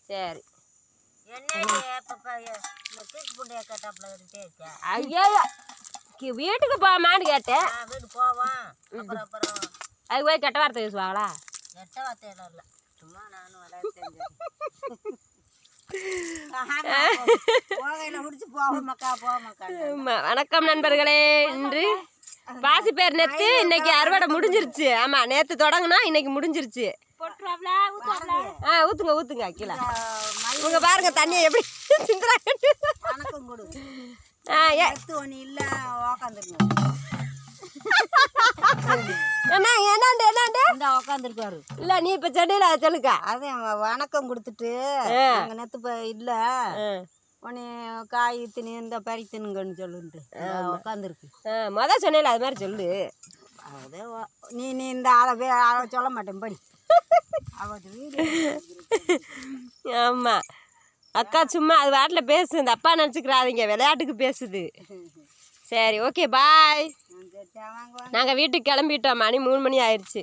சரி. ஐயோ வீட்டுக்கு போமான்னு கேட்டேன். வீட்டு போவோம். அப்புறம் அது போய் கெட்ட வார்த்தை பேசுவாங்களா? கெட்ட வார்த்தையெல்லாம் இல்லை, சும்மா நானும் வணக்கம் நண்பர்களே. இன்று பாசி பேர் நேற்று, இன்னைக்கு அறுவடை முடிஞ்சிருச்சு. ஆமா, நேற்று தொடங்கினா இன்னைக்கு முடிஞ்சிருச்சு. ஊத்துங்க ஊத்துங்க கீழே. உங்க பாருங்க தண்ணியை எப்படி சிந்துறாங்க. உட்காந்துருக்காரு. இல்ல நீ இப்ப சென்னையில சொல்லுக்கா. அதே வணக்கம் கொடுத்துட்டு நேத்து இல்ல உன்னை காய் தின்னு இந்த பறி தின்னுங்கன்னு சொல்லுன்ட்டு உட்காந்துருக்கு. மொதல் சொன்னேல அது மாதிரி சொல்லு. அதே நீ இந்த ஆளை சொல்ல மாட்டேன் படி. ஆமா அக்கா சும்மா அது வாட்டில் பேசு. இந்த அப்பா நினச்சிக்கிறாதீங்க, விளையாட்டுக்கு பேசுது. சரி ஓகே பாய். நாங்கள் வீட்டுக்கு கிளம்பிட்டோம். மணி 3 மணி ஆயிடுச்சு.